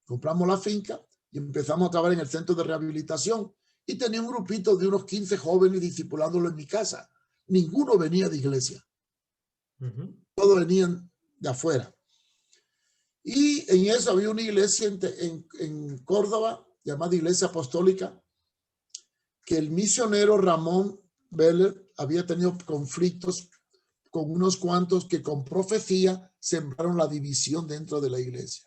Compramos la finca y empezamos a trabajar en el centro de rehabilitación y tenía un grupito de unos 15 jóvenes discipulándolo en mi casa. Ninguno venía de iglesia. Todos venían de afuera. Y en eso había una iglesia en Córdoba, llamada Iglesia Apostólica, que el misionero Ramón Beller había tenido conflictos con unos cuantos que con profecía sembraron la división dentro de la iglesia.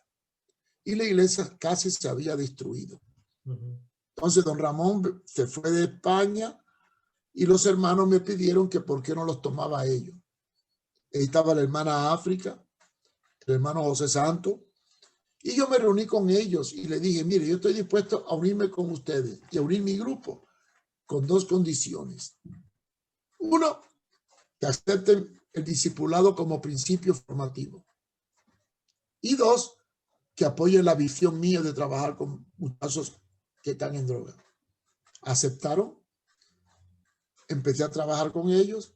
Y la iglesia casi se había destruido. Entonces don Ramón se fue de España y los hermanos me pidieron que por qué no los tomaba a ellos. Ahí estaba la hermana África, el hermano José Santo, y yo me reuní con ellos y le dije, mire, yo estoy dispuesto a unirme con ustedes y a unir mi grupo con dos condiciones. Uno, que acepten el discipulado como principio formativo. Y dos, que apoyen la visión mía de trabajar con muchachos que están en droga. Aceptaron, empecé a trabajar con ellos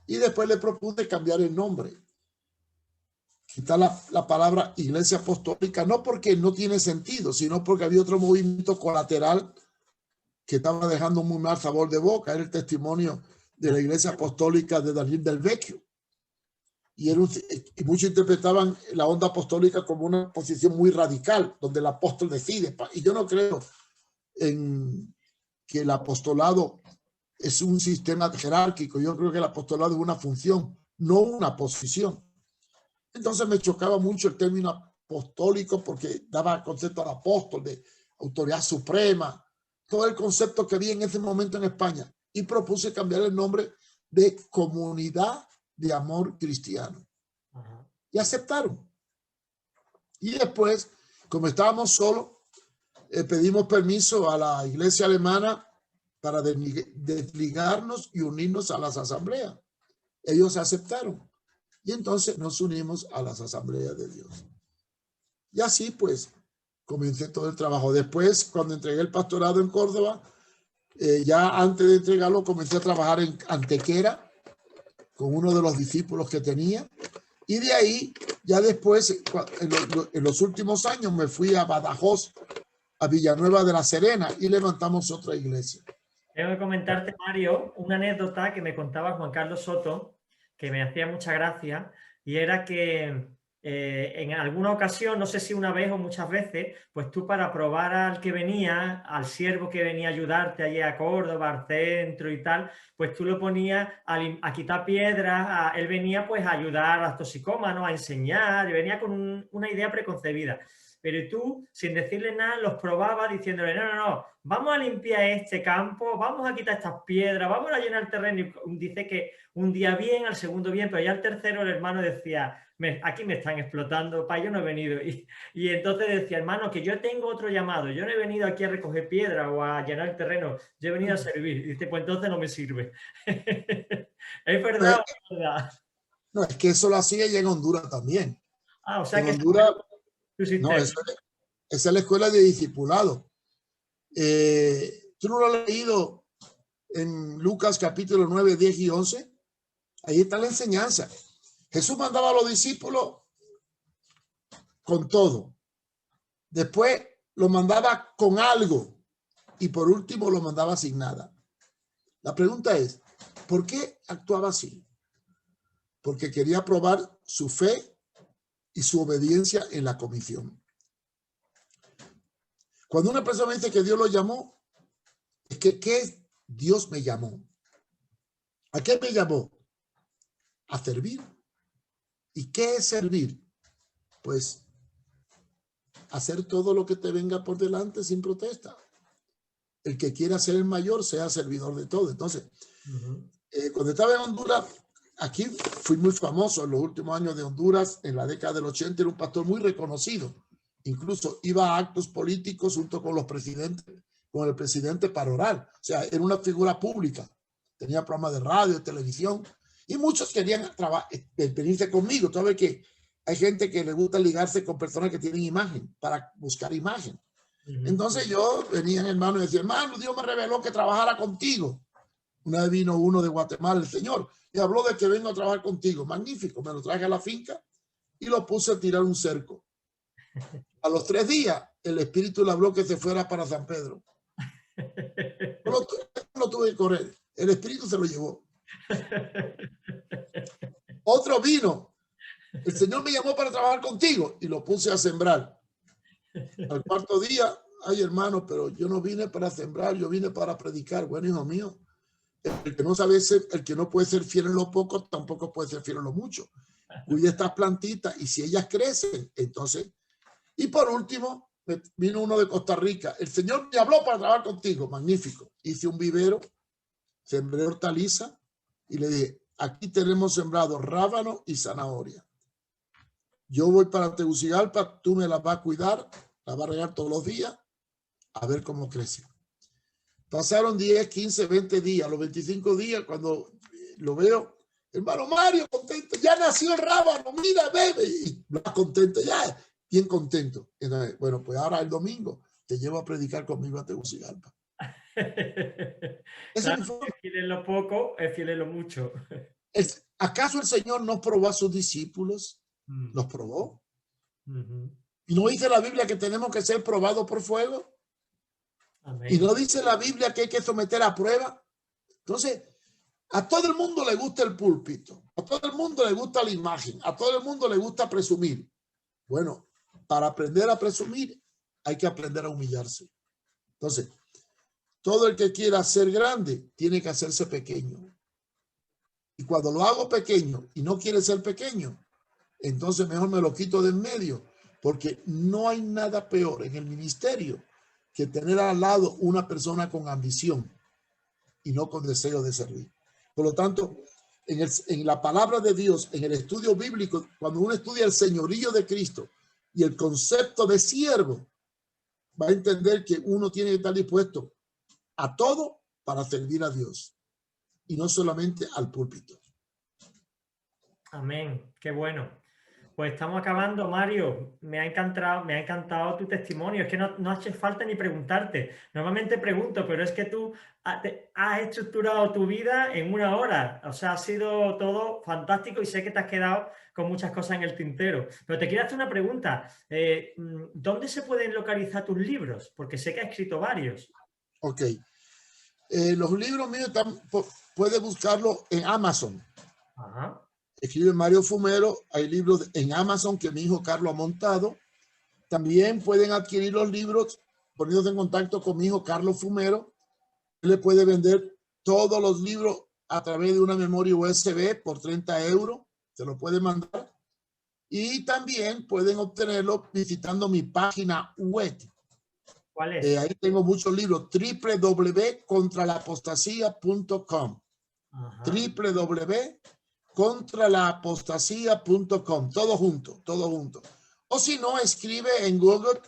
y después le propuse cambiar el nombre. Quitar la palabra Iglesia Apostólica, no porque no tiene sentido, sino porque había otro movimiento colateral que estaba dejando muy mal sabor de boca. Era el testimonio de la Iglesia Apostólica de Daniel del Vecchio. Y muchos interpretaban la onda apostólica como una posición muy radical, donde el apóstol decide. Y yo no creo en que el apostolado es un sistema jerárquico. Yo creo que el apostolado es una función, no una posición. Entonces me chocaba mucho el término apostólico porque daba concepto al apóstol, de autoridad suprema, todo el concepto que había en ese momento en España. Y propuse cambiar el nombre de Comunidad de Amor Cristiano. Y aceptaron. Y después, como estábamos solos, pedimos permiso a la iglesia alemana para desligarnos y unirnos a las asambleas. Ellos aceptaron. Y entonces nos unimos a las asambleas de Dios. Y así pues comencé todo el trabajo. Después, cuando entregué el pastorado en Córdoba, ya antes de entregarlo, comencé a trabajar en Antequera con uno de los discípulos que tenía. Y de ahí, ya después, en los últimos años, me fui a Badajoz, a Villanueva de la Serena, y levantamos otra iglesia. Tengo que comentarte, Mario, una anécdota que me contaba Juan Carlos Soto, que me hacía mucha gracia, y era que en alguna ocasión, no sé si una vez o muchas veces, pues tú para probar al que venía, al siervo que venía a ayudarte allí a Córdoba, al centro y tal, pues tú lo ponías a quitar piedras, él venía pues a ayudar a los toxicómanos, a enseñar, y venía con una idea preconcebida. Pero tú, sin decirle nada, los probabas diciéndole, no, vamos a limpiar este campo, vamos a quitar estas piedras, vamos a llenar el terreno. Y dice que un día bien, al segundo bien, pero ya al tercero el hermano decía, aquí me están explotando, yo no he venido. Y entonces decía, hermano, que yo tengo otro llamado, yo no he venido aquí a recoger piedra o a llenar el terreno, yo he venido a servir. Y dice, pues entonces no me sirve. ¿Es verdad o no es verdad? No, es que eso lo hacía ya en Honduras también. O sea en que Honduras, no, esa es la escuela de discipulado. ¿Tú no lo has leído en Lucas capítulo 9, 10 y 11? Ahí está la enseñanza. Jesús mandaba a los discípulos con todo. Después lo mandaba con algo. Y por último lo mandaba sin nada. La pregunta es, ¿por qué actuaba así? Porque quería probar su fe y su obediencia en la comisión. Cuando una persona dice que Dios lo llamó, es que ¿qué Dios me llamó? ¿A qué me llamó? A servir. ¿Y qué es servir? Pues hacer todo lo que te venga por delante sin protesta. El que quiera ser el mayor sea servidor de todo. Entonces, cuando estaba en Honduras, aquí fui muy famoso en los últimos años de Honduras. En la década del 80 era un pastor muy reconocido. Incluso iba a actos políticos junto con los presidentes, con el presidente para orar. O sea, era una figura pública. Tenía programas de radio, televisión. Y muchos querían venirse conmigo. Tú sabes que hay gente que le gusta ligarse con personas que tienen imagen, para buscar imagen. Entonces yo venía, hermano, y decía, hermano, Dios me reveló que trabajara contigo. Una vez vino uno de Guatemala, el señor, y habló de que vengo a trabajar contigo. Magnífico, me lo traje a la finca y lo puse a tirar un cerco. A los 3 días, el espíritu le habló que se fuera para San Pedro. No lo tuve que correr. El espíritu se lo llevó. Otro vino El Señor me llamó para trabajar contigo y lo puse a sembrar. Al cuarto día, ay hermano, pero yo no vine para sembrar, yo vine para predicar. Bueno, hijo mío, el que no sabe ser, el que no puede ser fiel en lo poco, tampoco puede ser fiel en lo mucho. Cuida estas plantitas y si ellas crecen, entonces. Y por último, vino uno de Costa Rica. El Señor me habló para trabajar contigo. Magnífico. Hice un vivero, sembré hortaliza y le dije, aquí tenemos sembrado rábano y zanahoria. Yo voy para Tegucigalpa, tú me la vas a cuidar, la vas a regar todos los días, a ver cómo crece. Pasaron 10, 15, 20 días, los 25 días, cuando lo veo, hermano Mario, contento, ya nació el rábano, mira, bebe, y más contento, ya, bien contento. Entonces, bueno, pues ahora el domingo te llevo a predicar conmigo a Tegucigalpa. Claro, es fiel en lo poco, es fiel en lo mucho. ¿Acaso el Señor no probó a sus discípulos? ¿Los probó? ¿Y no dice la Biblia que tenemos que ser probados por fuego? Amén. ¿Y no dice la Biblia que hay que someter a prueba? Entonces, a todo el mundo le gusta el púlpito, a todo el mundo le gusta la imagen, a todo el mundo le gusta presumir. Bueno, para aprender a presumir hay que aprender a humillarse. Entonces, todo el que quiera ser grande tiene que hacerse pequeño. Y cuando lo hago pequeño y no quiere ser pequeño, entonces mejor me lo quito de en medio, porque no hay nada peor en el ministerio que tener al lado una persona con ambición y no con deseo de servir. Por lo tanto, en la palabra de Dios, en el estudio bíblico, cuando uno estudia el señorío de Cristo y el concepto de siervo, va a entender que uno tiene que estar dispuesto a todo para servir a Dios y no solamente al púlpito. Amén, qué bueno. Pues estamos acabando, Mario. Me ha encantado tu testimonio. Es que no hace falta ni preguntarte. Normalmente pregunto, pero es que tú has estructurado tu vida en una hora. O sea, ha sido todo fantástico y sé que te has quedado con muchas cosas en el tintero. Pero te quiero hacer una pregunta. ¿Dónde se pueden localizar tus libros? Porque sé que has escrito varios. Ok. Los libros míos puedes buscarlos en Amazon. Ajá. Escribe Mario Fumero, hay libros en Amazon que mi hijo Carlos ha montado. También pueden adquirir los libros poniéndose en contacto con mi hijo Carlos Fumero. Él le puede vender todos los libros a través de una memoria USB por 30 euros. Se lo puede mandar. Y también pueden obtenerlo visitando mi página web. ¿Cuál es? Ahí tengo muchos libros. www.contralaapostasía.com. www.contralaapostasía.com, todo junto. O si no, escribe en Google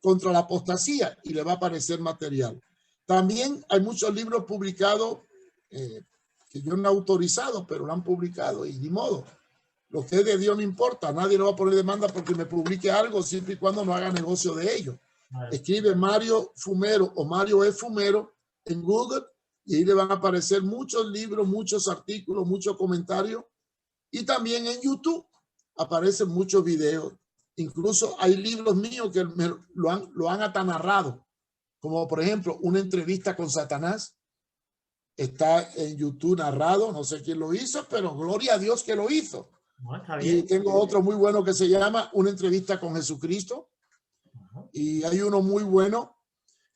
Contra la Apostasía y le va a aparecer material. También hay muchos libros publicados que yo no he autorizado, pero lo han publicado y ni modo. Lo que es de Dios no importa, nadie le va a poner demanda porque me publique algo siempre y cuando no haga negocio de ello. Escribe Mario Fumero o Mario E. Fumero en Google y ahí le van a aparecer muchos libros, muchos artículos, muchos comentarios. Y también en YouTube aparecen muchos videos. Incluso hay libros míos que lo han hasta narrado. Como por ejemplo, una entrevista con Satanás. Está en YouTube narrado. No sé quién lo hizo, pero gloria a Dios que lo hizo. Y tengo otro muy bueno que se llama Una entrevista con Jesucristo. Y hay uno muy bueno,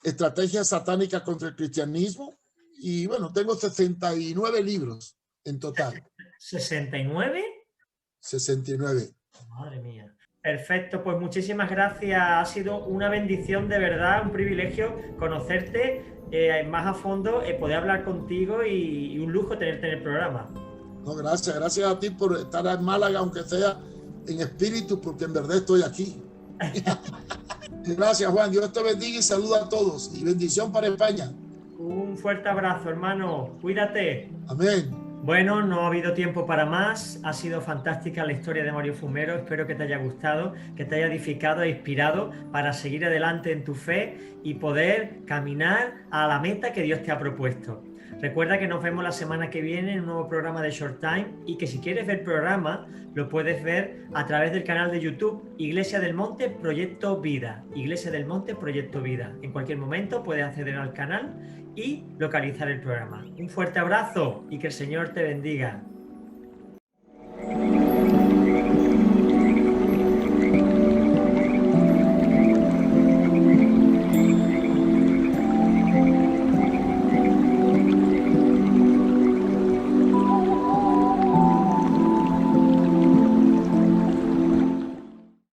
Estrategias satánicas contra el cristianismo. Y bueno, tengo 69 libros en total. ¿69? 69. Madre mía. Perfecto, pues muchísimas gracias. Ha sido una bendición de verdad, un privilegio conocerte más a fondo, poder hablar contigo y un lujo tenerte en el programa. No, gracias a ti por estar en Málaga, aunque sea en espíritu, porque en verdad estoy aquí. Gracias, Juan. Dios te bendiga y saluda a todos. Y bendición para España. Un fuerte abrazo, hermano. Cuídate. Amén. Bueno, no ha habido tiempo para más. Ha sido fantástica la historia de Mario Fumero. Espero que te haya gustado, que te haya edificado e inspirado para seguir adelante en tu fe y poder caminar a la meta que Dios te ha propuesto. Recuerda que nos vemos la semana que viene en un nuevo programa de Short Time y que si quieres ver el programa lo puedes ver a través del canal de YouTube Iglesia del Monte Proyecto Vida. Iglesia del Monte Proyecto Vida. En cualquier momento puedes acceder al canal y localizar el programa. Un fuerte abrazo y que el Señor te bendiga.